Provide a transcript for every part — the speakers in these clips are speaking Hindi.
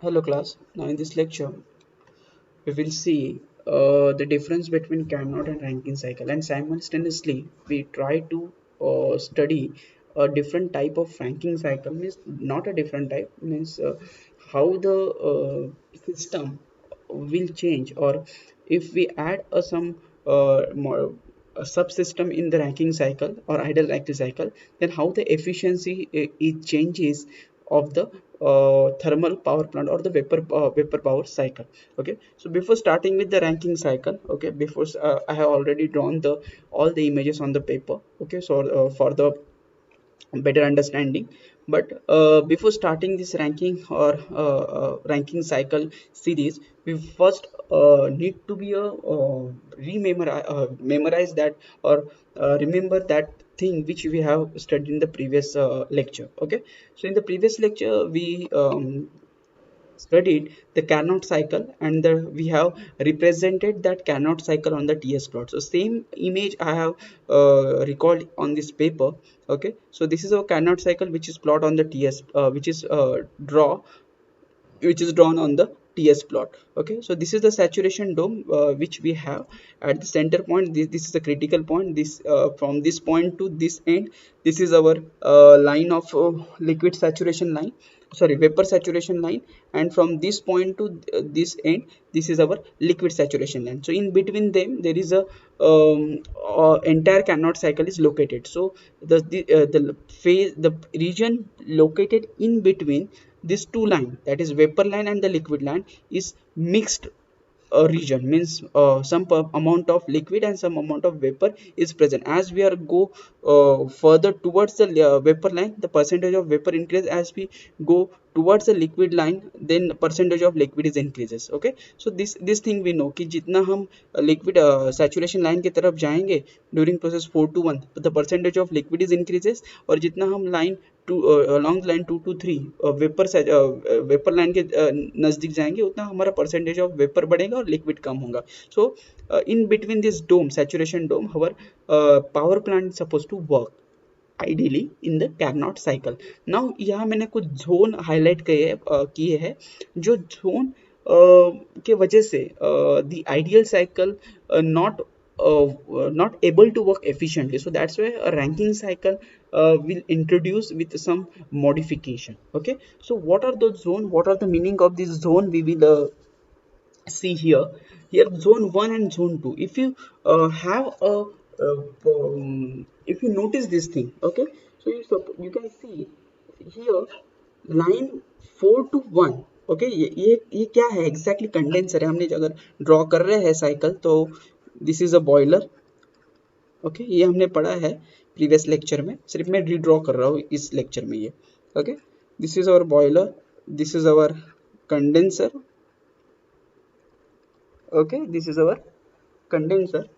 Hello class. Now in this lecture we will see the difference between Carnot and Rankine cycle, and simultaneously we try to study a different type of ranking cycle. Means not a different type, means how the system will change, or if we add some more a subsystem in the ranking cycle or ideal ranking cycle, then how the efficiency it changes of the thermal power plant or the vapor power cycle. Okay, so before starting with the ranking cycle, okay, before I have already drawn the all the images on the paper. Okay, so for the better understanding, but before starting this ranking or ranking cycle series, we first need to be memorize that, or remember that thing which we have studied in the previous lecture. Okay, so in the previous lecture we studied the Carnot cycle, and we have represented that Carnot cycle on the TS plot. So same image I have recalled on this paper. Okay, so this is our Carnot cycle which is plot on the TS, which is drawn on the TS plot. Okay, so this is the saturation dome which we have at the center point. This is the critical point. This from this point to this end, this is our line of liquid saturation line, sorry, vapor saturation line, and from this point to this end, this is our liquid saturation line. So in between them there is a entire Carnot cycle is located. So the phase, the region located in between these two line, that is vapor line and the liquid line, is mixed region. Means some amount of liquid and some amount of vapor is present. As we are go further towards the vapor line, the percentage of vapor increase. As we go towards the liquid line, then percentage of liquid is increases. Okay, so this thing we know कि जितना हम liquid saturation line की तरफ जाएंगे during process 4 to 1, the percentage of liquid is increases, और जितना हम line to along the line 2 to 3 vapour line के नजदीक जाएंगे, उतना हमारा परसेंटेज ऑफ वेपर बढ़ेगा और लिक्विड कम होगा. So in between this dome, saturation dome, however power plant suppose to work ideally in the Carnot cycle. Now यहाँ मैंने कुछ जोन हाईलाइट किए हैं, जो जोन के वजह से the ideal cycle not not able to work efficiently. So that's why a ranking cycle will introduce with some modification. Okay, so what are those zone, what are the meaning of this zone, we will see here. Here zone 1 and zone 2, if you have a if you notice this thing. Okay, so you can see here line 4 to 1. Okay, ये क्या है एग्जैक्टली? कंडेंसर है. हमने अगर ड्रॉ कर रहे हैं साइकिल, तो this is a boiler. Okay, ये हमने पढ़ा है प्रीवियस लेक्चर में, सिर्फ मैं रीड्रॉ कर रहा हूँ इस लेक्चर में ये. Okay, this is our boiler, this is our condenser. Okay, this is our condenser.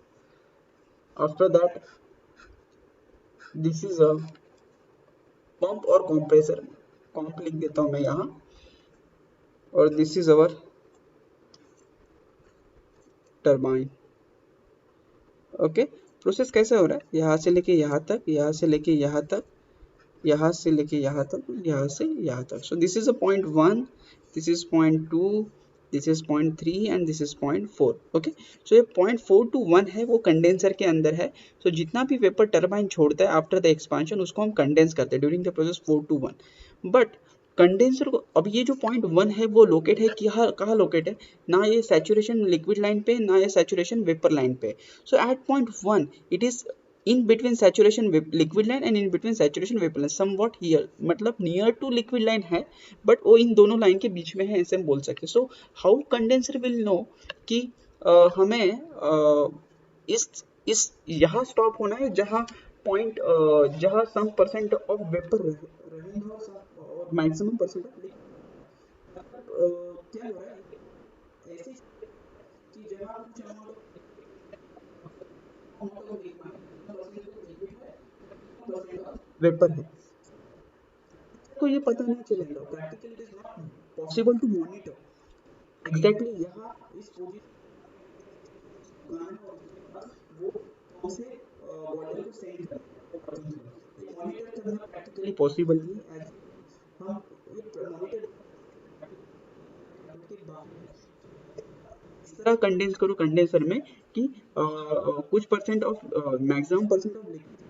After that this is a pump और कंप्रेसर. पंप लिख देता हूँ मैं यहाँ, और this is our turbine. Okay, process कैसे हो रहा है? यहाँ से लेके यहाँ तक, यहाँ से लेके यहाँ तक, यहाँ से लेके यहाँ तक, यहाँ से यहाँ तक. So this is a point 1, this is point 2, this is point 3 and this is point 4. Okay, so ये पॉइंट 4 to 1 है, वो कंडेंसर के अंदर है. सो जितना भी वेपर टर्बाइन छोड़ता है आफ्टर द एक्सपांशन, उसको हम कंडेंस करते हैं during the process 4 to 1. But condenser को, अब ये जो पॉइंट 1 है वो लोकेट है कहाँ लोकेट है? ना ये सैचुरेशन लिक्विड लाइन पे, ना ये सैचुरेशन वेपर लाइन पे. So at point 1 it is in between saturation liquid line and in between saturation vapor line, somewhat here, मतलब near to liquid line है, but वो इन दोनों लाइन के बीच में है, ऐसे हम बोल सकते. so how condenser will know कि हमें इस यहाँ स्टॉप होना है, जहाँ पॉइंट, जहाँ सम परसेंट ऑफ वेपर रहेगा और मैक्सिमम परसेंट ऑफ क्या हो रहा है ऐसी कि जहाँ कुछ वेपर है, को ये पता नहीं चलेगा. Practically it is not possible to monitor exactly यहाँ इस वो कौन से बॉयलर को सेंड कर मॉनिटर करना प्रैक्टिकली पॉसिबल नहीं. एज हम एक मॉनिटर इस तरह कंडेंस करो कंडेंसर में कि कुछ percent of maximum percent of liquid.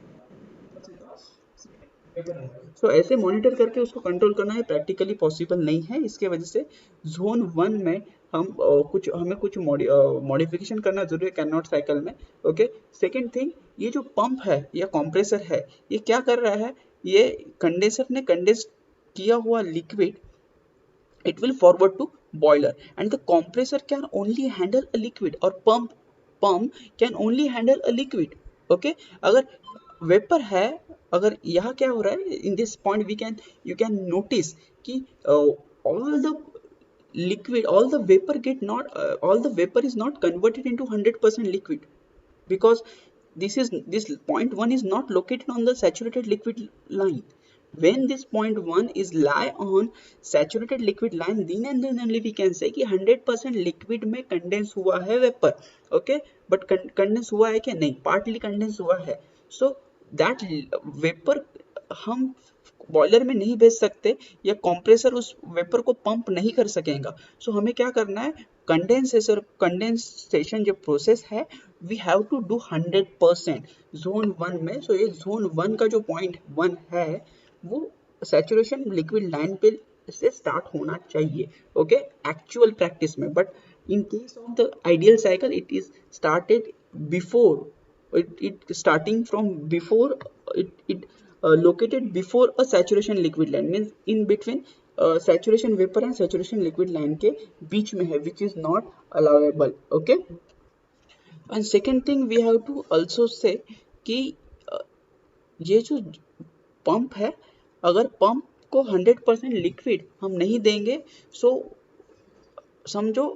So ऐसे मॉनिटर करके उसको कंट्रोल करना है प्रैक्टिकली पॉसिबल नहीं है। इसके वजह से जोन 1 में हम हमें कुछ मॉडिफिकेशन करना जरूरी है कैनोट साइकिल में। ओके, सेकेंड थिंग, ये जो पंप है या कंप्रेसर है, ये क्या कर रहा है, ये कंडेंसर ने कंडेंस किया हुआ liquid it will forward to boiler, and the compressor can only handle a liquid, or pump can only handle a liquid. Okay, अगर वेपर है, अगर यहाँ क्या हो रहा है, in this point we can you can notice कि all the liquid, all the vapor get not all the vapor is not converted into 100% liquid, because this point 1 is not located on the saturated liquid line. When this point 1 is lie on saturated liquid line, then and then only we can say कि 100% liquid में condense हुआ है vapor. Okay, but condense हुआ है क्या, नहीं, partly condense हुआ है. So that vapor हम बॉयलर में नहीं भेज सकते, या कंप्रेसर उस वेपर को पंप नहीं कर सकेगा. सो हमें क्या करना है, कंडेंसेशन जो प्रोसेस है, we have to do 100% zone 1 में. सो ये जोन 1 का जो पॉइंट 1 है वो सैचुरेशन लिक्विड लाइन पे से स्टार्ट होना चाहिए. ओके, एक्चुअल प्रैक्टिस में, but in case of the ideal cycle it is started before, it starting from before, it located before a saturation liquid line, means in between saturation vapor and saturation liquid line के बीच में है, which is not allowable. Okay, and second thing we have to also say कि ये जो पंप है, अगर पंप को 100% लिक्विड हम नहीं देंगे, सो समझो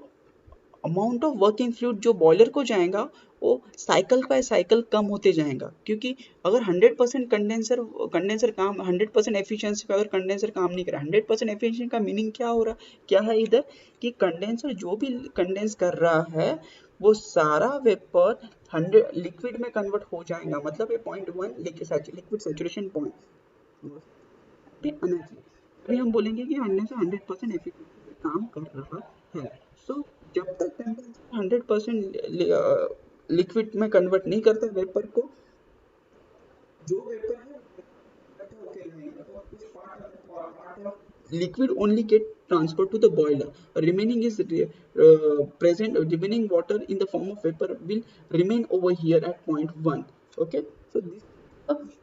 अमाउंट ऑफ वर्किंग फ्लूइड जो बॉयलर को जाएगा वो साइकिल बाय साइकिल कम होते जाएगा. क्योंकि अगर 100% कंडेंसर काम 100% एफिशिएंसी पे अगर कंडेंसर काम नहीं कर रहा, 100% एफिशिएंसी का मीनिंग क्या हो रहा, क्या है इधर, कि कंडेंसर जो भी कंडेंस कर रहा है वो सारा वेपर 100 लिक्विड में कन्वर्ट हो जाएगा. मतलब ये पॉइंट 1 लिक्विड सैचुरेशन पॉइंट पे आना चाहिए. अभी हम बोलेंगे कि 100% एफिशिएंसी काम कर रहा है. सो जब तक कंडेंसर 100% लिक्विड में कन्वर्ट नहीं करता वेपर को, जो वेपर है liquid only get transferred to the boiler. Remaining is present, remaining water in the form of vapor will remain over here at point 1. Okay, so this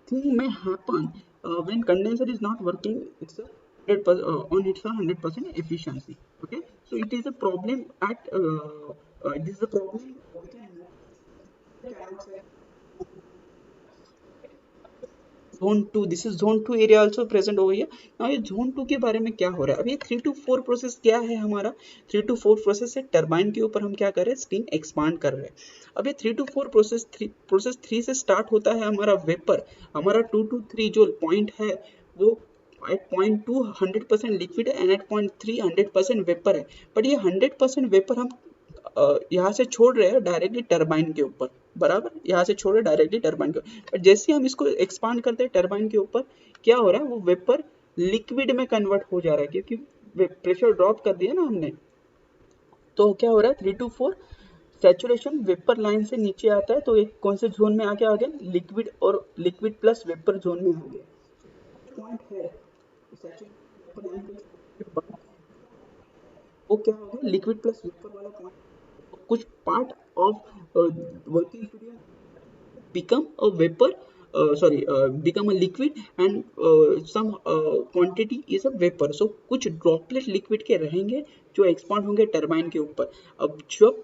thing may happen when condenser is not working. It's a 100% on its 100% efficiency. Okay, so it is a problem at this is a problem we can zone 2, this is zone 2 area also present over here. Now ये जोन 2 के बारे में क्या हो रहा है, अब ये 3 to 4 प्रोसेस क्या है हमारा, 3 to 4 प्रोसेस से टरबाइन के ऊपर हम क्या कर रहे हैं, स्टीम एक्सपांड कर रहे हैं. अब ये 3 to 4 प्रोसेस 3 से स्टार्ट होता है हमारा वेपर, हमारा 2 to 3 जो पॉइंट है वो एट पॉइंट 2 100% लिक्विड है, एंड एट पॉइंट 3 100% वेपर है. बट ये 100% वेपर हम यहाँ से छोड़ रहे हैं डायरेक्टली टरबाइन के ऊपर, बराबर, यहाँ से छोड़ रहे डायरेक्टली टरबाइन के ऊपर. बट जैसे हम इसको एक्सपांड करते हैं टरबाइन के ऊपर, क्या हो रहा है, वो वेपर लिक्विड में कन्वर्ट हो जा रहा है, क्योंकि प्रेशर ड्रॉप कर दिया ना हमने. तो क्या हो रहा है, 3 to 4 सैचुरेशन वेपर लाइन से नीचे आता है, तो एक कौन से जोन में आके आ गया, लिक्विड और लिक्विड प्लस वेपर जोन में आ गया. पॉइंट है वो क्या होगा, लिक्विड प्लस वेपर वाला पॉइंट, कुछ part of working fluid become a vapor, become a liquid, and some quantity is a vapor. So कुछ ड्रॉपलेट लिक्विड के रहेंगे जो एक्सपांड होंगे टरबाइन के ऊपर. अब जब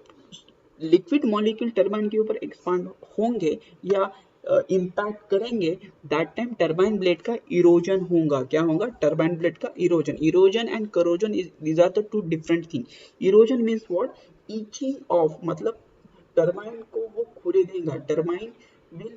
लिक्विड मॉलिक्यूल टरबाइन के ऊपर एक्सपांड होंगे या इम्पैक्ट करेंगे, दैट टाइम टरबाइन ब्लेड का इरोजन होगा. क्या होगा, टरबाइन ब्लेड का erosion. Erosion and corrosion, these are the two different thing. Erosion means what, etching off, मतलब टरबाइन को वो खुरे देगा. Turbine will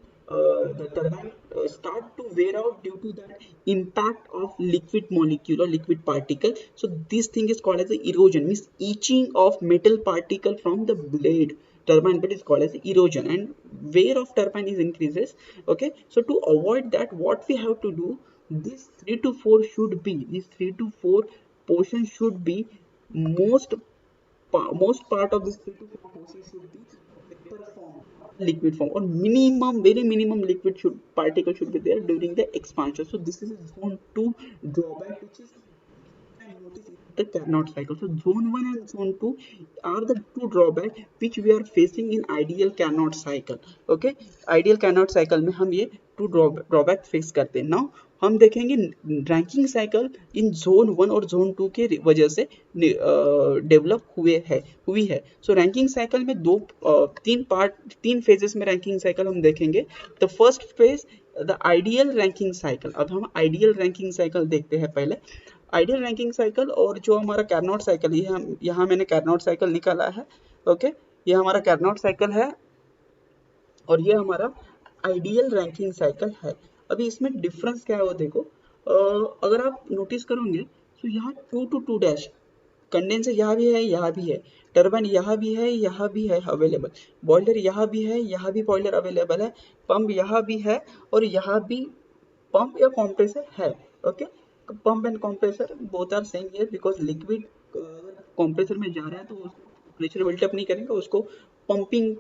the turbine start to wear out due to that impact of liquid molecule or liquid particle. So this thing is called as the erosion, means etching of metal particle from the blade. Turbine blade is called as the erosion, and wear of turbine is increases. Okay, so to avoid that, what we have to do, this 3 to 4 should be, these 3 to 4 portions should be most most part of this 3 to 4 process should be vapor form, liquid form, or minimum, very minimum liquid should particle should be there during the expansion. So this is a zone 2 drawback, which is can notice in the Carnot cycle. So zone 1 and zone 2 are the two drawback which we are facing in ideal Carnot cycle. Okay, ideal Carnot cycle में हम ये two drawback face करते हैं. Now हम देखेंगे रैंकिंग साइकिल इन जोन 1 और जोन 2 के वजह से डेवलप हुई है. सो रैंकिंग साइकिल में तीन फेजेस में रैंकिंग साइकिल हम देखेंगे. The first phase the ideal Rankine cycle. अब हम आइडियल रैंकिंग साइकिल देखते हैं पहले. आइडियल रैंकिंग साइकिल और जो हमारा कार्नोट साइकिल, ये यहाँ मैंने कार्नोट साइकिल निकाला है. ओके, ये हमारा कार्नोट साइकिल है और ये हमारा आइडियल रैंकिंग साइकिल है. अभी इसमें डिफरेंस क्या है वो देखो. अगर आप नोटिस करोगे तो यहाँ 2 to 2 डैश कंडेंसर यहाँ भी है, यहाँ भी है, टर्बाइन यहाँ भी है, यहाँ भी है अवेलेबल, बॉयलर यहाँ भी है, यहाँ भी बॉयलर अवेलेबल है, पंप यहाँ भी है और यहाँ भी पंप या कंप्रेसर है. Okay, pump and compressor both are same here because liquid compressor में जा रहा है तो उसको प्रेशर बिल्टअप नहीं करेगा, उसको पंपिंग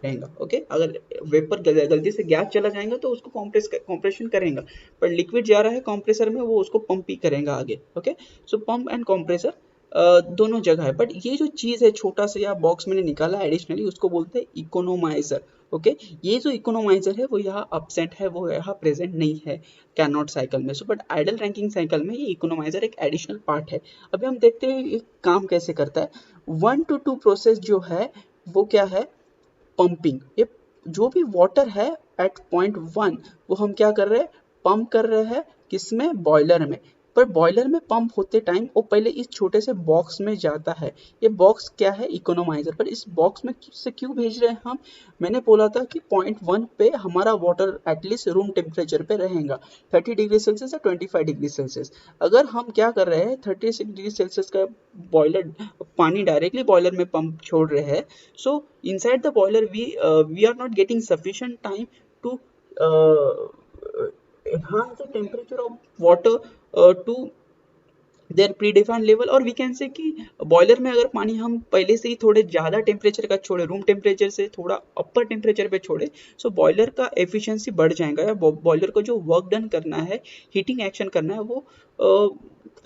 रहेगा. ओके, अगर वेपर गलती से गैस चला जाएगा तो उसको कंप्रेशन करेगा, पर लिक्विड जा रहा है कंप्रेसर में वो उसको पंप ही करेगा आगे. Okay, so pump and compressor दोनों जगह है. बट ये जो चीज़ है छोटा सा या बॉक्स मैंने निकाला एडिशनली, उसको बोलते हैं इकोनोमाइजर. ओके, ये जो इकोनोमाइजर है वो यहाँ अपसेंट है, वो यहाँ प्रेजेंट नहीं है कैनॉट साइकिल में. So but ideal Rankine cycle में ये इकोनोमाइजर एक एडिशनल पार्ट है. अभी हम देखते हैं ये काम कैसे करता है. 1 to 2 प्रोसेस जो है वो क्या है, पंपिंग. ये जो भी वाटर है एट पॉइंट 1 वो हम क्या कर रहे हैं, पंप कर रहे हैं. किसमें, बॉयलर में. पर बॉयलर में पंप होते टाइम वो पहले इस छोटे से बॉक्स में जाता है. ये बॉक्स क्या है, इकोनोमाइजर. पर इस बॉक्स में से क्यों भेज रहे हैं हम, मैंने बोला था कि पॉइंट 1 पे हमारा वाटर एटलीस्ट रूम टेम्परेचर पे रहेगा 30 डिग्री सेल्सियस या 25 डिग्री सेल्सियस. अगर हम क्या कर रहे हैं 36 डिग्री सेल्सियस का बॉयलर पानी डायरेक्टली बॉयलर में पंप छोड़ रहे हैं. So inside the boiler we are not getting sufficient time to enhance the temperature of water to their predefined level. और वी कैन से कि बॉयलर में अगर पानी हम पहले से ही थोड़े ज़्यादा टेम्परेचर का छोड़े, रूम टेम्परेचर से थोड़ा अपर टेम्परेचर पे छोड़े, सो बॉयलर का एफिशिएंसी बढ़ जाएगा या बॉयलर को जो वर्क डन करना है, हीटिंग एक्शन करना है, वो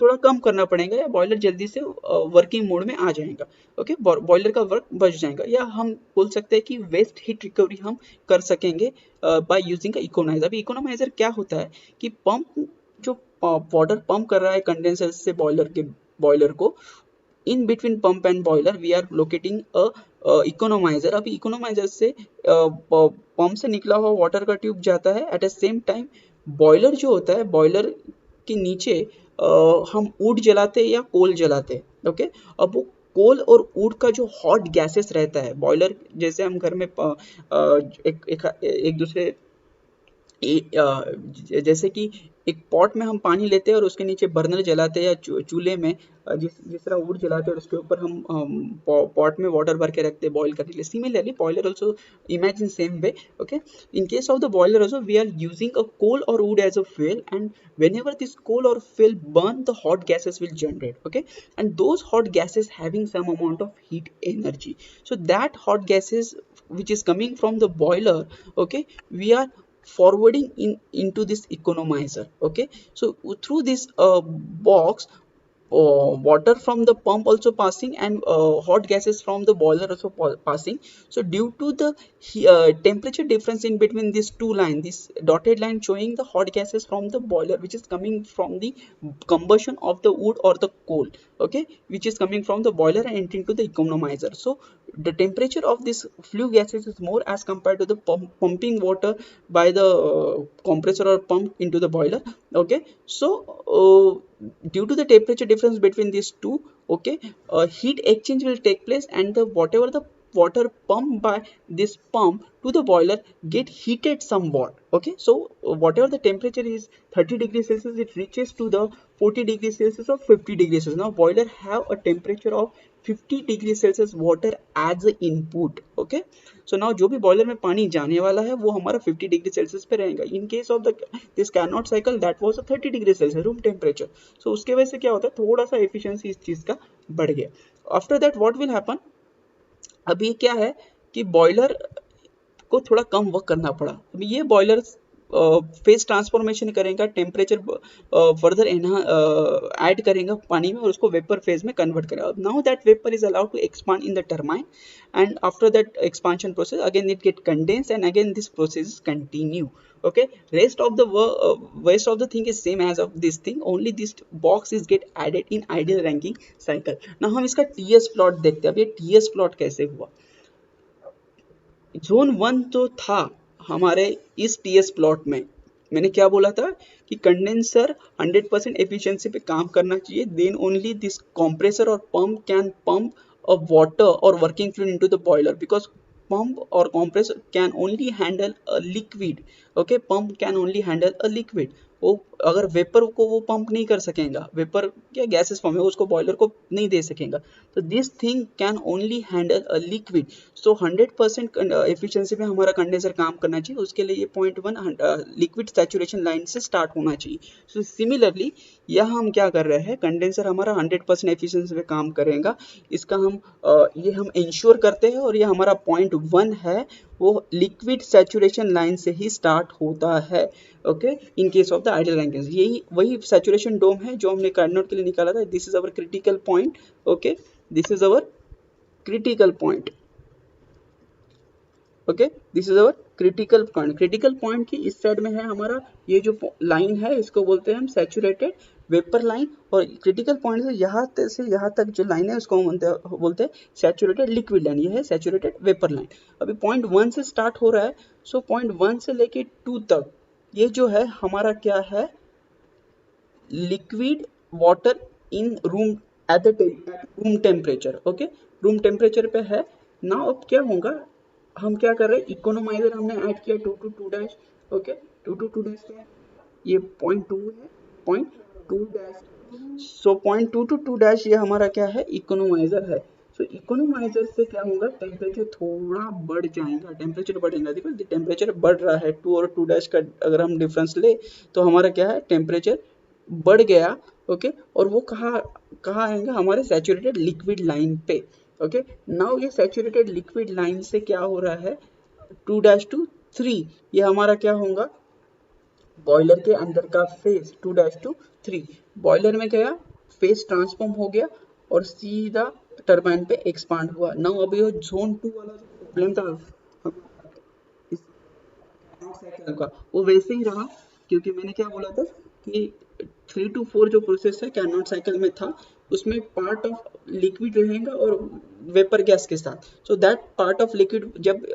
थोड़ा कम करना पड़ेगा या बॉयलर जल्दी से वर्किंग मोड में आ जाएगा. ओके, बॉयलर का वर्क बच जाएगा. या हम बोल सकते हैं कि वेस्ट हीट रिकवरी हम कर सकेंगे बाय यूजिंग इकोनोमाइजर. अभी इकोनोमाइजर क्या होता है कि पंप जो वाटर पंप कर रहा है कंडेंसर से बॉयलर को, in between pump and boiler we are locating a economiser. अभी इकोनोमाइजर से पंप से निकला हुआ वाटर का ट्यूब जाता है. At the same time boiler जो होता है, बॉयलर के नीचे हम वुड जलाते हैं या कोल जलाते हैं. ओके, अब वो कोल और वुड का जो हॉट गैसेस रहता है, बॉयलर जैसे हम घर में एक दूसरे जैसे कि एक पॉट में हम पानी लेते हैं और उसके नीचे बर्नर जलाते हैं या चूल्हे में जिस तरह वुड जलाते हैं और उसके ऊपर हम पॉट में वाटर भर के रखते हैं बॉईल करने के लिए. Similarly boiler also imagine same way. Okay, in case of the boiler also we are using a coal or wood as a fuel, and whenever this coal or fuel burn, the hot gases will generate. Okay, and those hot gases having some amount of heat energy. So that hot gases which is coming from the boiler, okay, we are forwarding into this economizer. Okay, so through this box, water from the pump also passing and hot gases from the boiler also passing. So due to the temperature difference in between these two lines, this dotted line showing the hot gases from the boiler which is coming from the combustion of the wood or the coal, okay, which is coming from the boiler and entering to the economizer. So the temperature of this flue gases is more as compared to the pumping water by the compressor or pump into the boiler. Okay, so due to the temperature difference between these two, okay, heat exchange will take place and the whatever the water pumped by this pump to the boiler get heated somewhat. Okay, so whatever the temperature is 30 degrees Celsius, it reaches to the 40 degrees Celsius or 50 degrees Celsius. Now boiler have a temperature of 50 degrees Celsius water as a input. Okay, so now जो भी बॉयलर में पानी जाने वाला है वो हमारा 50 डिग्री सेल्सियस पे रहेगा. In case of the this Carnot cycle that was 30 degree Celsius room temperature. So उसके वजह से क्या होता है, थोड़ा सा एफिशिएंसी इस चीज का बढ़ गया. After that what will happen, अभी क्या है कि बॉयलर को थोड़ा कम वर्क करना पड़ा. अभी ये बॉयलर फेज ट्रांसफॉर्मेशन करेगा, टेम्परेचर फर्दर ऐड करेगा पानी में और उसको वेपर फेज में कन्वर्ट करेगा. Now that vapour is allowed to expand in the turbine and after that expansion process again it get condense and again this process is continue. Okay, rest of the thing is same as of this thing, only this box is get added in ideal ranking cycle. now हम इसका TS प्लॉट देखते हैं. अब ये TS प्लॉट कैसे हुआ. जोन 1 तो था हमारे इस TS प्लॉट में, मैंने क्या बोला था कि कंडेंसर 100% एफिशिएंसी पे काम करना चाहिए, देन ओनली दिस कंप्रेसर और pump can pump a water और working fluid into the boiler, because pump or compressor can only handle a liquid. Okay, pump can only handle a liquid. वो अगर वेपर को वो पंप नहीं कर सकेगा, वेपर क्या गैसेस फॉर्म है उसको बॉयलर को नहीं दे सकेगा. तो this thing can only handle a liquid. So 100% efficiency पे हमारा कंडेंसर काम करना चाहिए. उसके लिए ये 0.1 लिक्विड सैचुरेशन लाइन से स्टार्ट होना चाहिए. सो सिमिलरली यह हम क्या कर रहे हैं, कंडेंसर हमारा 100% एफिशिएंसी पे काम करेगा. इसका हम ये हम इंश्योर करते हैं और ये हमारा 0.1 है वो लिक्विड सैचुरेशन लाइन से ही स्टार्ट होता है. Okay, in case of the ideal ranking यही वही सैचुरेशन डोम है जो हमने कार्नोट के लिए निकाला था. This is our critical point. Okay, this is our critical point. Okay, this is our critical point. Critical point की इस साइड में है हमारा ये जो लाइन है, इसको बोलते हैं हम सैचुरेटेड वेपर लाइन. और क्रिटिकल पॉइंट से यहाँ तक जो लाइन है उसको हम बोलते हैं सैचुरेटेड लिक्विड लाइन. ये है सैचुरेटेड वेपर लाइन. अभी 0.1 से स्टार्ट हो रहा है. सो 0.1 से लेके 2 तक ये जो है हमारा क्या है, liquid water in room at the room temperature. Okay, room temperature पे है. नाउ अब क्या होगा, हम क्या कर रहे हैं, इकोनोमाइजर हमने ऐड किया 2 to 2 dash. Okay, 2 to 2 dash है, ये 0.2 है, 0.2 डैश. सो 0.2 to 2 डैश ये हमारा क्या है, इकोनोमाइजर है. सो इकोनोमाइजर से क्या होगा, टेम्परेचर थोड़ा बढ़ जाएगा, टेम्परेचर बढ़ेगा. देखो टेम्परेचर बढ़ रहा है, 2 और 2 डैश का अगर हम डिफरेंस ले तो हमारा क्या है, टेम्परेचर बढ़ गया. ओके, और वो कहाँ आएगा, हमारे सैचुरेटेड लिक्विड लाइन पे. ओके, नाउ ये सैचुरेटेड लिक्विड लाइन से क्या हो रहा है, 2 डैश टू 3 ये हमारा क्या होगा, बॉयलर के अंदर का फेज 2 डैश टू 3 बॉयलर में गया, फेज ट्रांसफॉर्म हो गया और सीधा टरबाइन पे एक्सपांड हुआ. नाउ अभी वो जोन 2 वाला जो प्रॉब्लम था इस साइकिल का वो वैसे ही रहा, क्योंकि मैंने क्या बोला था कि 3 to 4 जो प्रोसेस है कैनॉट साइकिल में था, उसमें पार्ट ऑफ लिक्विड रहेगा और वेपर गैस के साथ. So that part of liquid जब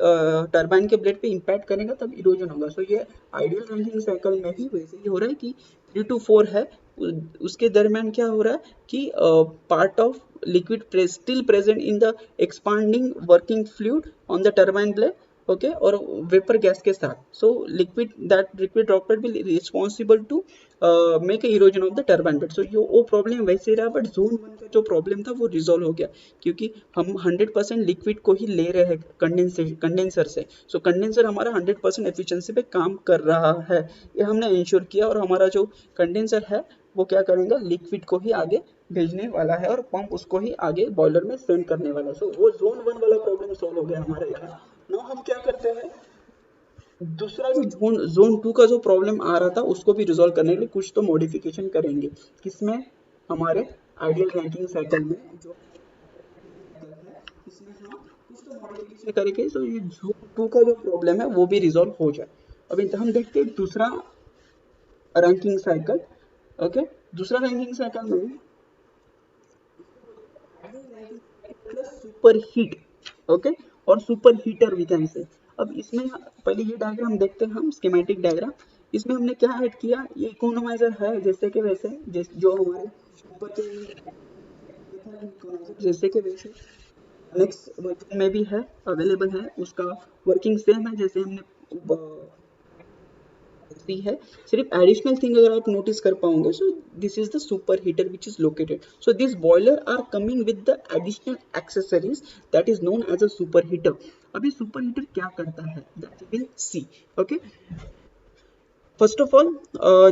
टरबाइन के ब्लेड पे इम्पैक्ट करेगा तब इरोजन होगा. सो ये आइडियल रैंकिंग साइकिल में भी वैसे ही हो रहा है कि 3 to 4 है, उसके दरमियान क्या हो रहा है कि part of liquid still present in the expanding working fluid on the turbine blade. Okay, और वेपर गैस के साथ. So liquid droplet will responsible to make erosion of the turbine bed. So वो प्रॉब्लम वैसे ही रहा, बट जोन 1 का जो प्रॉब्लम था वो रिजॉल्व हो गया, क्योंकि हम 100% लिक्विड को ही ले रहे हैं कंडेंसर से. सो कंडेंसर हमारा 100% एफिशिएंसी पे काम कर रहा है, ये हमने इंश्योर किया. और हमारा जो कंडेंसर है वो क्या करेगा, लिक्विड को ही आगे भेजने वाला है और पंप उसको ही आगे बॉयलर में सेंड करने वाला है. सो वो जोन 1 वाला प्रॉब्लम सॉल्व हो गया हमारे यहाँ. नाउ हम क्या करते हैं, दूसरा जो जोन 2 का जो प्रॉब्लम आ रहा था उसको भी रिजॉल्व करने के लिए कुछ तो मॉडिफिकेशन करेंगे. किसमें, हमारे आइडियल रैंकिंग साइकिल में जो इसमें हम कुछ तो मॉडिफिकेशन करेंगे. तो ये जोन 2 का जो प्रॉब्लम है वो भी रिजॉल्व हो जाए. अभी हम देखते हैं दूसरा रैंकिंग साइकिल. ओके, दूसरा रैंकिंग साइकिल में सुपर हीट. ओके, और super heater we can say. अब इसमें पहले ये डायग्राम देखते हैं हम, स्कीमेटिक डायग्राम. इसमें हमने क्या ऐड किया, ये इकोनोमाइजर है जैसे कि वैसे, जो हमारे ऊपर के जैसे कि वैसे नेक्स्ट वर्जन में भी है, अवेलेबल है, उसका वर्किंग सेम है जैसे हमने भी है। सिर्फ एडिशनल थिंग अगर आप नोटिस कर पाओगे, so this is the super heater which is located, so this boiler are coming with the additional accessories that is known as a super heater. अभी सुपर हीटर क्या करता है that will see. Okay, first of all,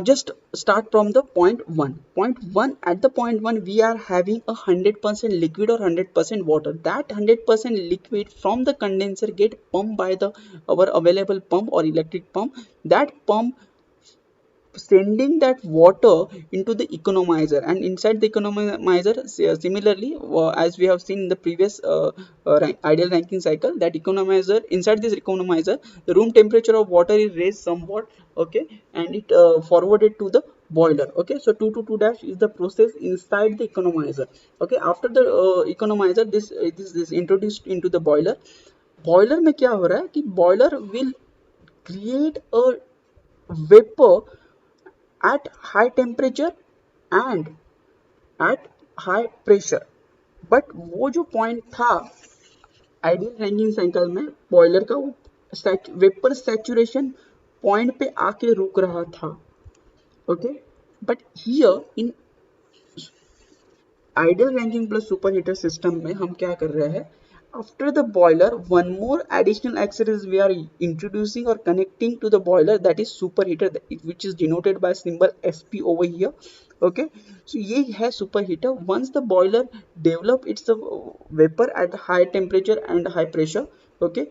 just start from the point one. Point one, at the point one, we are having 100% liquid or 100% water. That 100% liquid from the condenser get pumped by the our available pump or electric pump. That pump sending that water into the economizer, and inside the economizer, similarly, as we have seen in the previous ideal ranking cycle, that economizer, inside this economizer, the room temperature of water is raised somewhat. Okay, and it forwarded to the boiler. Okay, so 2 to 2 dash is the process inside the economizer. Okay, after the economizer, this introduced into the boiler. Boiler में क्या हो रहा है कि boiler will create a vapor at high temperature and at high pressure. But वो जो पॉइंट था आइडियल रैंकिंग साइकिल में बॉयलर का, वो वेपर सैचुरेशन पॉइंट पे आके रुक रहा था। Okay, but here in ideal ranking plus super heater system में हम क्या कर रहे हैं, after the boiler one more additional accessories we are introducing or connecting to the boiler, that is superheater, which is denoted by symbol sp over here. Okay, so ये है superheater. Once the boiler develop its vapor at high temperature and high pressure, okay,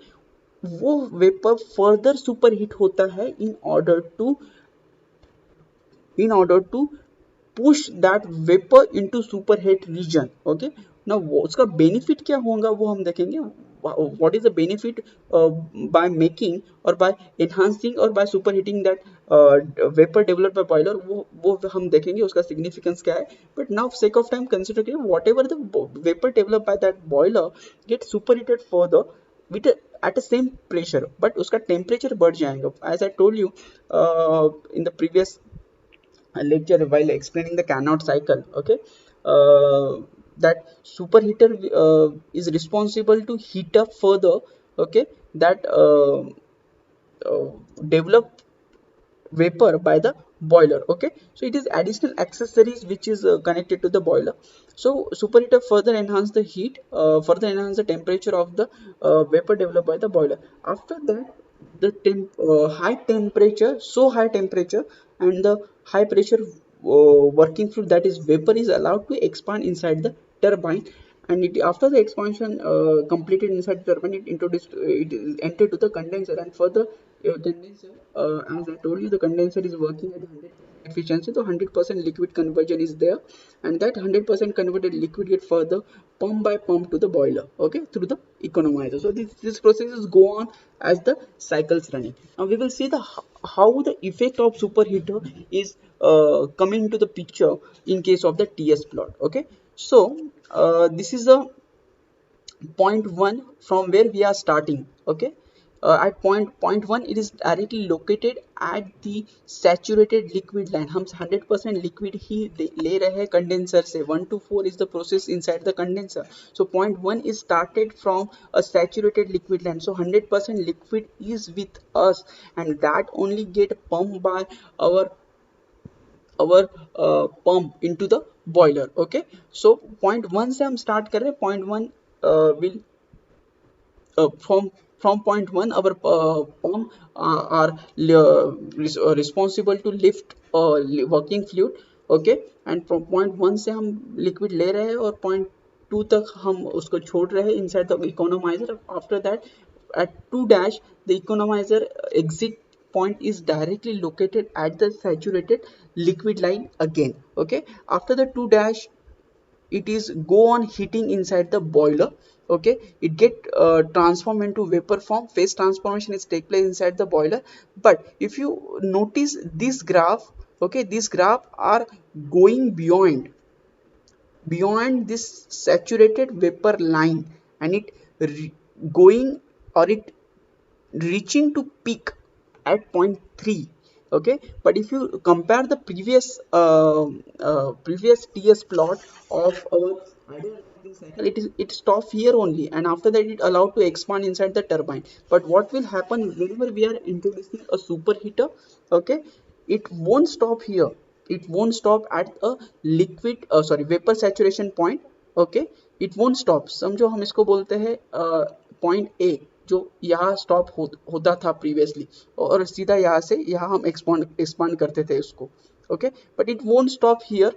वो vapor further superheat होता है in order to push that vapor into superheat region. Okay, now उसका benefit क्या होगा वो हम देखेंगे. What is the benefit by making or by enhancing or by superheating that vapor developed by boiler, वो हम देखेंगे उसका significance क्या है. But now sake of time consider कि whatever the vapor developed by that boiler gets superheated further with at the same pressure, but उसका temperature बढ़ जाएगा. As I told you in the previous lecture while explaining the Carnot cycle. Okay, that superheater is responsible to heat up further. Okay, that develop vapor by the boiler. Okay, so it is additional accessories which is connected to the boiler. So superheater further enhance the heat, further enhance the temperature of the vapor developed by the boiler. After that, the high temperature, so high temperature and the high pressure working fluid, that is vapor, is allowed to expand inside the turbine, and after the expansion completed inside the turbine, it is entered to the condenser, and further condenser, as I told you, the condenser is working at 100% efficiency, so 100% liquid conversion is there, and that 100% converted liquid get further pump by pump to the boiler. Okay, through the economizer. So this processes go on as the cycles running. Now we will see the how the effect of superheater is coming to the picture in case of the TS plot. Okay, so this is a point one from where we are starting. Okay, at point one it is directly located at the saturated liquid line. हम 100% liquid ही ले रहे हैं condenser से. 1 to 4 is the process inside the condenser. So point one is started from a saturated liquid line. So 100% liquid is with us, and that only get pumped by our pump into the boiler. Okay, so point one से हम start कर रहे हैं. Point one will from point one our pump are responsible to lift working fluid. Okay, and from point one से हम liquid ले रहे हैं और point टू तक हम उसको छोड़ रहे हैं inside the economizer. After that, at 2 dash, the economizer exit point is directly located at the saturated liquid line again. Okay, after the 2 dash, it is go on heating inside the boiler. Okay, it get transformed into vapor form. Phase transformation is take place inside the boiler. But if you notice this graph, okay, this graph are going beyond this saturated vapor line, and it going or it reaching to peak at point 3. Okay, but if you compare the previous TS plot of our ranking cycle, it stop here only, and after that it allowed to expand inside the turbine. But what will happen whenever we are introducing a superheater? Okay, it won't stop here. It won't stop at a liquid sorry vapor saturation point. Okay, it won't stop. समझो हम इसको बोलते हैं पॉइंट ए, जो यहाँ स्टॉप होता था प्रीवियसली, और सीधा यहाँ से यहाँ हम एक्सपांड करते थे उसको. Okay, but it won't stop here.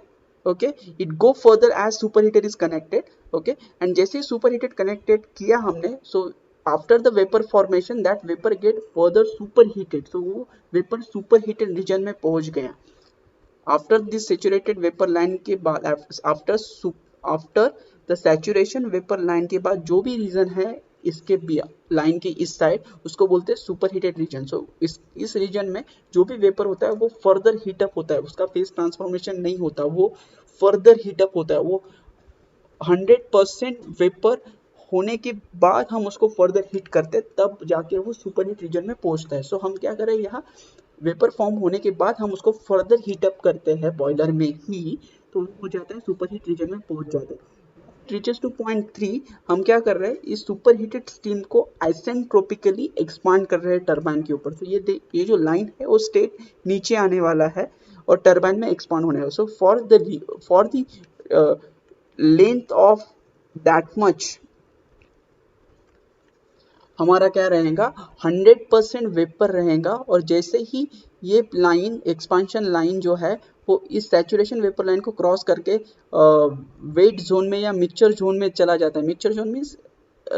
Okay, it go further as superheater is connected. Okay, and जैसे superheated connected किया हमने, so after the vapor formation that vapor get further superheated, so वो vapor superheated region में पहुंच गया. After this saturated vapour line के बाद, after the saturation vapour line के बाद जो भी रीजन है इसके लाइन के इस साइड, उसको बोलते हैं सुपर हीटेड रीजन. सो इस रीजन में जो भी वेपर होता है वो फर्दर हीटअप होता है, उसका फेज ट्रांसफॉर्मेशन नहीं होता, वो फर्दर हीटअप होता है. वो 100% वेपर होने के बाद हम उसको फर्दर हीट करते हैं, तब जाके वो सुपर हीट रीजन में पहुंचता है. सो हम क्या करें, यहाँ वेपर फॉर्म होने के बाद हम उसको फर्दर हीट अप करते हैं बॉयलर में ही, तो वो हो जाता है सुपर हीट रीजन में पहुंच जाता है. रीचेस टू पॉइंट 3, हम क्या कर रहे हैं, इस सुपर हीटेड स्टीम को आइसेंट्रोपिकली एक्सपांड कर रहे हैं टरबाइन के ऊपर. तो ये जो लाइन है वो स्टेट नीचे आने वाला है और टरबाइन में एक्सपांड होने वाला. So for the length of that much हमारा क्या रहेगा, 100% वेपर रहेगा. और जैसे ही ये लाइन एक्सपांशन लाइन जो है वो इस सैचुरेशन वेपर लाइन को क्रॉस करके वेट जोन में या मिक्सचर जोन में चला जाता है. मिक्सचर जोन मीन्स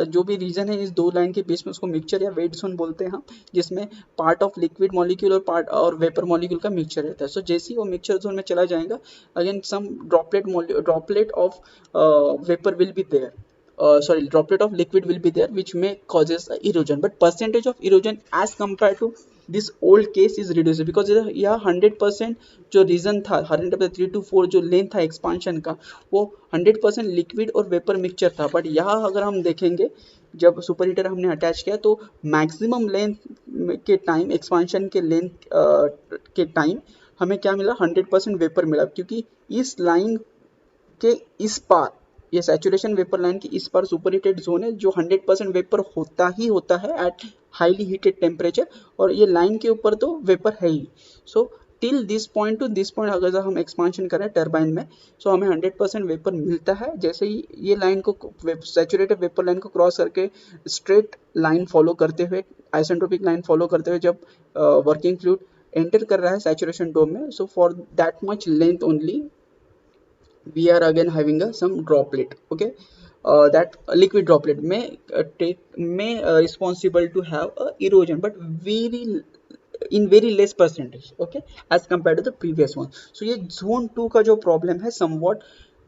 जो भी रीजन है इस दो लाइन के बीच में, उसको मिक्सचर या वेट जोन बोलते हैं हम, जिसमें पार्ट ऑफ लिक्विड मॉलिक्यूल और पार्ट और वेपर मॉलिक्यूल का मिक्सचर रहता है. सो जैसे ही वो मिक्सचर जोन में चला जाएगा, again some droplet of vapour will be there, droplet of liquid will be there, which may causes erosion, but percentage of erosion as compared to this old case is reduced, because यह 100% जो रीजन था, 100% 3 to 4 जो लेंथ था एक्सपांशन का, वो 100% लिक्विड और वेपर मिक्सचर था. बट यहाँ अगर हम देखेंगे, जब सुपर हीटर हमने अटैच किया तो मैक्सिमम लेंथ के टाइम, एक्सपांशन के लेंथ के टाइम हमें क्या मिला, 100% वेपर मिला, क्योंकि इस लाइन के इस पार, ये सैचुरेशन वेपर लाइन की इस पर सुपर हीटेड जोन है जो 100% वेपर होता है एट हाईली हीटेड टेम्परेचर, और ये लाइन के ऊपर तो वेपर है ही. So till this point to this point अगर हम एक्सपांशन करें टरबाइन में, सो हमें 100% वेपर मिलता है. जैसे ही ये लाइन को, सैचुरेटेड वेपर लाइन को क्रॉस करके स्ट्रेट लाइन फॉलो करते हुए, आइसेंट्रोपिक लाइन फॉलो करते हुए जब वर्किंग फ्लूइड एंटर कर रहा है सैचुरेशन डोम में, so for that much length only we are again having some droplet. Okay, that liquid droplet may responsible to have erosion, but very less percentage. Okay, as compared to the previous one. So ये zone 2 का जो problem है somewhat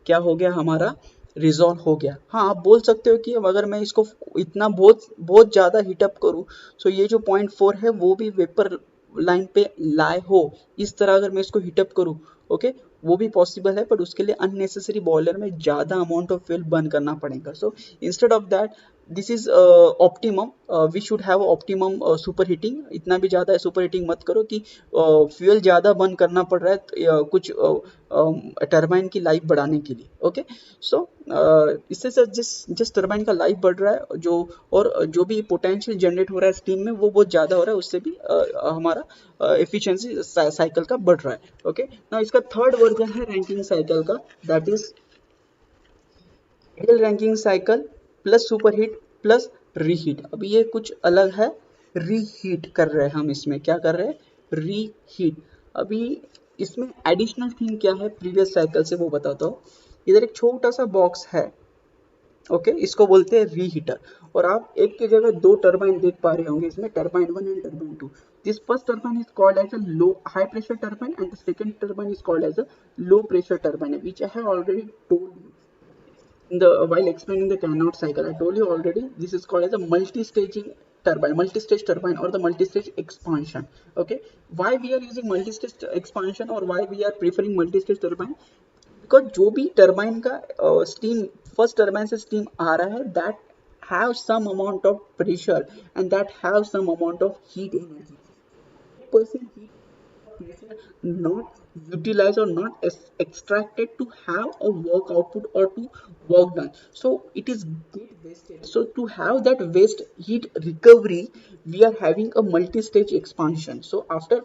क्या हो गया हमारा, रिजॉल्व हो गया. हाँ, आप बोल सकते हो कि अगर मैं इसको इतना बहुत ज़्यादा हीटअप करूँ, सो ये जो 0.4 है वो भी वेपर लाइन पे लाए हो, इस तरह अगर मैं इसको हीटअप करूँ, ओके, वो भी पॉसिबल है, बट उसके लिए अननेसेसरी बॉयलर में ज़्यादा अमाउंट ऑफ फ्यूल बर्न करना पड़ेगा. So instead of that, this is optimum, we should have optimum super heating. इतना भी ज़्यादा सुपर हीटिंग मत करो कि फ्यूल ज़्यादा बर्न करना पड़ रहा है कुछ टरबाइन की लाइफ बढ़ाने के लिए. ओके, सो इससे सर जिस टरबाइन का लाइफ बढ़ रहा है, जो भी पोटेंशियल जनरेट हो रहा है स्टीम में, वो बहुत ज़्यादा हो रहा है, उससे भी हमारा एफिशिएंसी साइकिल का बढ़ रहा है. ओके, ना इसका थर्ड वर्जन है रैंकिंग साइकिल का, that is ideal Rankine cycle plus superheat plus reheat. अभी ये कुछ अलग है, रीहीट कर रहे हैं हम. इसमें क्या कर रहे हैं, रीहीट. अभी इसमें एडिशनल थिंग क्या है प्रीवियस साइकिल से वो बताता हूँ. इधर एक छोटा सा बॉक्स है, ओके, इसको बोलते हैं रीहीटर, और आप एक की जगह दो टरबाइन देख पा रहे होंगे इसमें, turbine 1 and turbine 2. This first turbine is called as a low high pressure turbine and the second turbine is called as a low pressure turbine, which I have already told you while explaining the Carnot cycle. I told you already, this is called as a multi-stage turbine or the multi-stage expansion. Okay, why we are using multi-stage expansion or why we are preferring multi-stage turbine? Because जो भी टर्बाइन का स्टीम, फर्स्ट टर्बाइन से स्टीम आ रहा है, that have some amount of pressure and that have some amount of heat energy. 100% heat pressure not utilized or not extracted to have a work output or to work done, so it is get wasted. So to have that waste heat recovery, we are having a multi-stage expansion. So after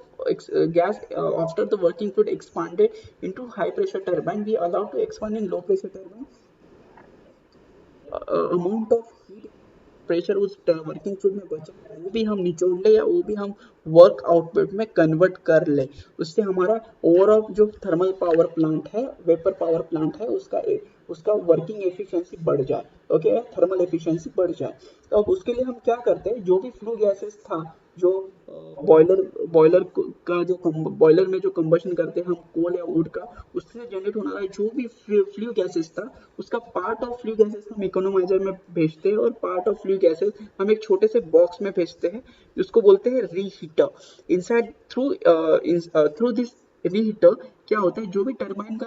after the working fluid expanded into high pressure turbine, we allowed to expand in low pressure turbine. Amount of heat pressure उस वर्किंग फ्लूइड में बचा है वो भी हम निचोड़ ले या वो भी हम वर्क आउटपुट में कन्वर्ट कर ले। उससे हमारा ओवरऑल जो थर्मल पावर प्लांट है, वेपर पावर प्लांट है, उसका वर्किंग एफिशिएंसी बढ़ जाए। ओके, थर्मल एफिशिएंसी बढ़ जाए। तो अब उसके लिए हम क्या करते हैं, जो भी फ्लू गैसेस था, जो बॉयलर बॉयलर का जो बॉयलर में जो कंबशन करते हैं हम कोल या वुड का, उससे जनरेट होने वाला जो भी फ्लू गैसेस था, उसका पार्ट ऑफ फ्लू गैसेस हम इकोनोमाइजर में भेजते हैं और पार्ट ऑफ फ्लू गैसेस हम एक छोटे से बॉक्स में भेजते हैं, जिसको बोलते हैं reheater. Inside through this reheater क्या होता है, जो भी टरबाइन का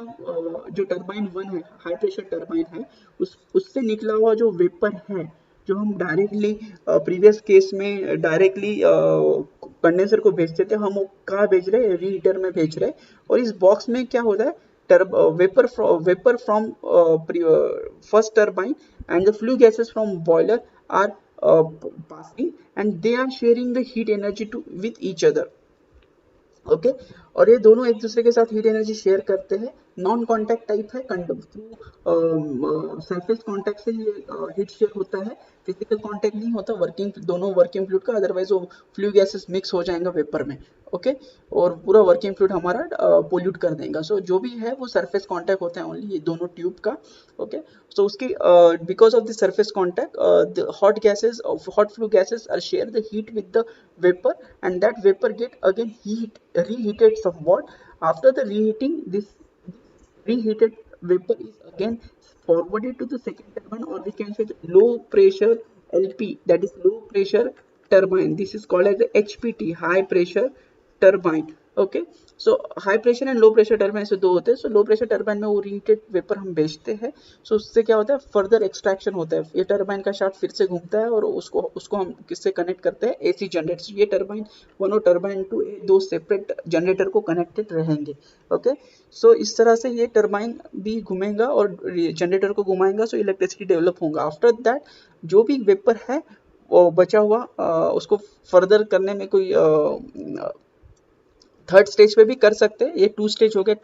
जो टरबाइन वन है, हाई प्रेशर टरबाइन है, उससे निकला हुआ जो वेपर है, जो हम डायरेक्टली प्रीवियस केस में डायरेक्टली कंडेंसर को भेजते थे, हम वो कहाँ भेज रहे हैं, रीहीटर में भेज रहे हैं। और इस बॉक्स में क्या होता है, vapor from first turbine and the flue gases from boiler are passing and they are sharing the heat energy with each other। Okay, और ये दोनों एक दूसरे के साथ हीट एनर्जी शेयर करते हैं। नॉन कांटेक्ट टाइप है, थ्रू सरफेस कांटेक्ट से ये हीट शेयर होता है, फिजिकल कांटेक्ट नहीं होता दोनों वर्किंग फ्लूइड का, अदरवाइज वो फ्लू गैसेस मिक्स हो जाएंगे वेपर में। ओके, और पूरा वर्किंग फ्लूइड हमारा पोल्यूट कर देगा। सो जो भी है वो सरफेस कांटेक्ट होता है ओनली, ये दोनों ट्यूब का। ओके, सो उसकी because of the surface contact the hot flue gases are share the heat with the vapor and that vapor get again reheated somewhat. After the reheating, this reheated vapor is again forwarded to the second turbine, or we can say low pressure LP, that is low pressure turbine. This is called as the HPT, high pressure turbine। Okay, so high pressure and low pressure turbine से दो होते हैं। सो लो प्रेशर टर्बाइन में वो रीहीटेड वेपर हम भेजते हैं। सो उससे क्या होता है, फर्दर एक्सट्रैक्शन होता है। ये टर्बाइन का शाफ्ट फिर से घूमता है और उसको हम किससे कनेक्ट करते हैं, एसी जनरेटर। ये टर्बाइन वन और टर्बाइन टू दो सेपरेट जनरेटर को कनेक्टेड रहेंगे। ओके, सो इस तरह से ये टर्बाइन भी घूमेगा और जनरेटर को घुमाएगा, सो इलेक्ट्रिसिटी डेवलप होगा। आफ्टर दैट जो भी वेपर है वो बचा हुआ उसको फर्दर करने में कोई थर्ड स्टेज पे भी कर सकते हैं। ये टू स्टेज हो गया,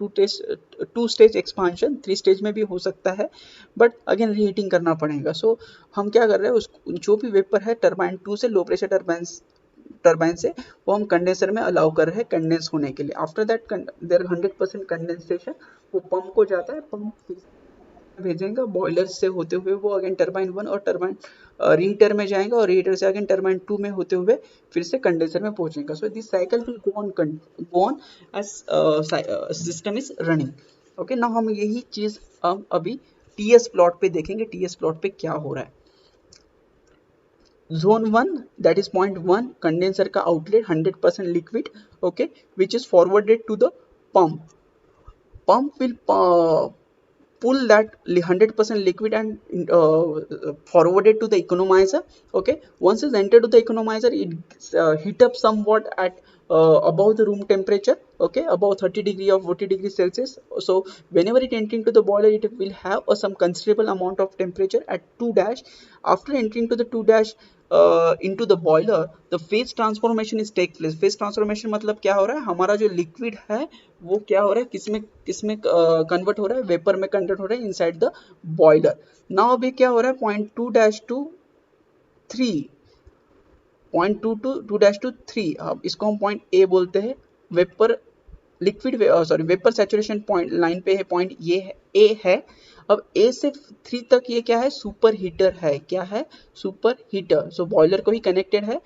two stage expansion, three stage में भी हो सकता है, बट अगेन रीहीटिंग करना पड़ेगा। सो हम क्या कर रहे हैं, जो भी वेपर है टर्बाइन टू से, लो प्रेशर टर्बाइन से, वो हम कंडेंसर में अलाउ कर रहे हैं कंडेंस होने के लिए। आफ्टर दैट देयर 100% कंडेंसेशन, वो पंप को जाता है, पंप भेजेंगे बॉयलर से होते हुए, वो अगेन टर्बाइन वन और टर्बाइन रीहीटर में जाएंगे और रीहीटर से अगेन टर्बाइन टू में होते हुए फिर से कंडेंसर में पहुंचेगा। So this cycle will go on as system is running. Okay, now हम यही चीज अभी टीएस प्लॉट पे देखेंगे, टीएस प्लॉट पे क्या हो रहा है। Zone 1, that is point 1, condenser का outlet 100% liquid, okay, which is forwarded to the pump. Pump will pull that 100% liquid and forwarded to the economizer. Okay, once it's entered to the economizer, it heat up somewhat at above the room temperature, okay, above 30 degree or 40 degree Celsius. So whenever it entering to the boiler, it will have some considerable amount of temperature at 2 dash. After entering to the 2 dash into the boiler, the phase transformation is take place। phase transformation मतलब क्या हो रहा है, हमारा जो लिक्विड है वो क्या हो रहा है, किसमें कन्वर्ट हो रहा है, वेपर में कन्वर्ट हो रहा है इनसाइड द बॉयलर। नाउ अभी क्या हो रहा है, point 2 dash two 3, point 2 dash two 3, अब इसको हम पॉइंट ए बोलते हैं। Vapour liquid vapour saturation point line पे है, पॉइंट ये है, ए है। अब ए से 3 तक ये क्या है, सुपर हीटर है। क्या है, सुपर हीटर। सो बॉयलर को ही कनेक्टेड है।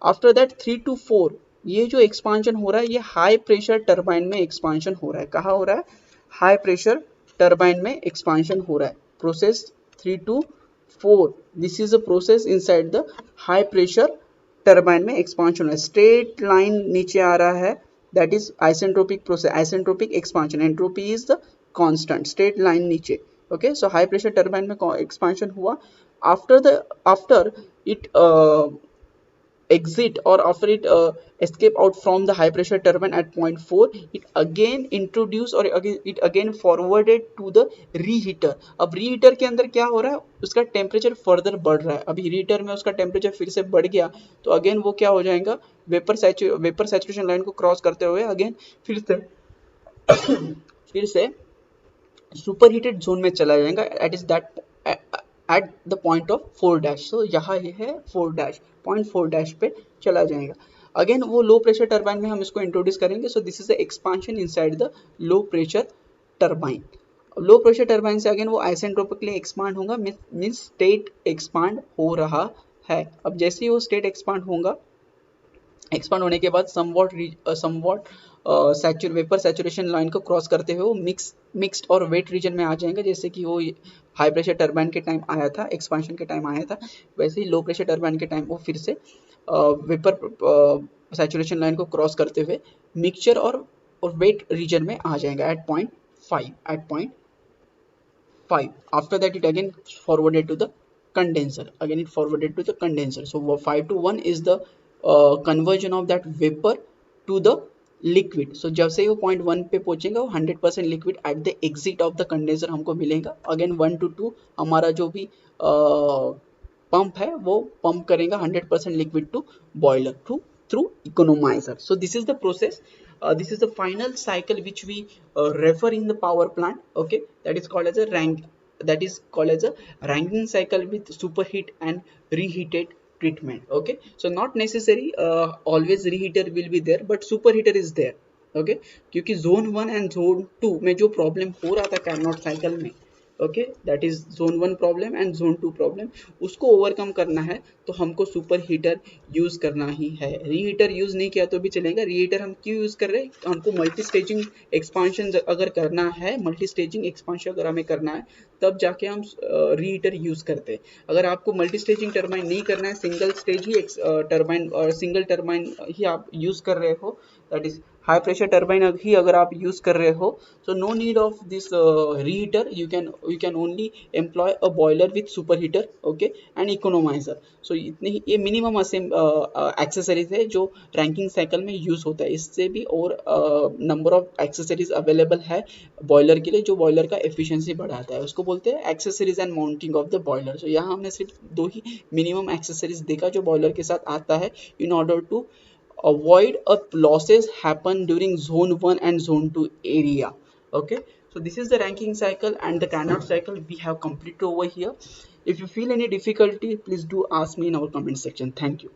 आफ्टर दैट 3 to 4 ये जो एक्सपांशन हो रहा है, ये हाई प्रेशर टरबाइन में एक्सपांशन हो रहा है। कहाँ हो रहा है, हाई प्रेशर टरबाइन में एक्सपांशन हो रहा है। Process 3 to 4, this is a process inside the high pressure turbine में एक्सपांशन है। स्ट्रेट लाइन नीचे आ रहा है, that is isentropic process, isentropic expansion. Entropy is the constant, straight line नीचे। ओके, सो हाई प्रेशर टरबाइन में एक्सपांशन हुआ। After it exit or after it escape out from the high pressure turbine at point 4, it again introduce or again it again forwarded to the reheater. अब reheater के अंदर क्या हो रहा है, उसका टेम्परेचर फर्दर बढ़ रहा है. अभी reheater में उसका टेम्परेचर फिर से बढ़ गया तो अगेन वो क्या हो जाएगा, वेपर सैचुरेशन लाइन को क्रॉस करते हुए अगेन फिर से फिर से सुपर हीटेड जोन में चला जाएगा at is that at the point of 4 dash. So यहाँ ये है 4 डैश, पॉइंट 4 डैश पे चला जाएगा. अगेन वो लो प्रेशर टर्बाइन में हम इसको इंट्रोड्यूस करेंगे. सो this is the expansion inside the low pressure turbine. Low pressure turbine से अगेन वो आइसेंट्रोपिकली एक्सपांड होगा, मीन्स स्टेट एक्सपांड हो रहा है. अब जैसे ही वो स्टेट एक्सपांड होगा, एक्सपांड होने के बाद समवॉट वेपर सैचुरेशन लाइन को क्रॉस करते हुए वो मिक्स्ड और वेट रीजन में आ जाएंगे. जैसे कि वो हाई प्रेशर टर्बाइन के टाइम आया था, एक्सपांशन के टाइम आया था, वैसे ही लो प्रेशर टर्बाइन के टाइम वो फिर से वेपर सैचुरेशन लाइन को क्रॉस करते हुए मिक्सचर और वेट रीजन में आ जाएगा eight point 5. After that it again forwarded to the condenser. So 5 to 1 is the conversion of that vapor to the liquid. So जब से वो पॉइंट 1 पे पहुंचेगा वो 100% liquid at the exit of the condenser हमको मिलेगा. अगेन 1 to 2 हमारा जो भी पंप है वो पंप करेगा 100% liquid to boiler through economiser. So this is the process. This is the final cycle which we refer in the power plant. Okay, that is called as a Rankine cycle with superheat and reheated treatment. Okay, so not necessary always reheater will be there, but superheater is there. Okay, क्योंकि zone 1 and zone 2 में जो problem हो रहा था Carnot cycle में, okay, that is zone 1 problem and zone 2 problem, उसको ओवरकम करना है तो हमको सुपर हीटर यूज करना ही है. रीहीटर यूज नहीं किया तो भी चलेगा. रीहीटर हम क्यों यूज कर रहे हैं, हमको मल्टी स्टेजिंग एक्सपांशन अगर करना है, मल्टी स्टेजिंग एक्सपांशन अगर हमें करना है तब जाके हम रीहीटर यूज करते हैं. अगर आपको मल्टी स्टेजिंग टर्बाइन नहीं करना है, सिंगल स्टेज ही टर्बाइन और सिंगल टर्बाइन ही आप यूज कर रहे हो, that is high pressure turbine ही अगर आप यूज कर रहे हो, so no need of this reheater. You can only employ a boiler with superheater, okay, and economizer. So इतने ही ये मिनिमम एक्सेसरीज है जो रैंकिंग साइकिल में यूज होता है. इससे भी और नंबर ऑफ एक्सेसरीज अवेलेबल है बॉयलर के लिए जो बॉयलर का एफिशिएंसी बढ़ाता है, उसको बोलते हैं accessories and mounting of the boiler. So यहाँ हमने सिर्फ 2 ही मिनिमम एक्सेसरीज देखा जो बॉयलर के साथ आता है in order to avoid losses happen during zone 1 and zone 2 area. Okay, so this is the ranking cycle and the Carnot cycle we have completed over here. If you feel any difficulty, please do ask me in our comment section. Thank you.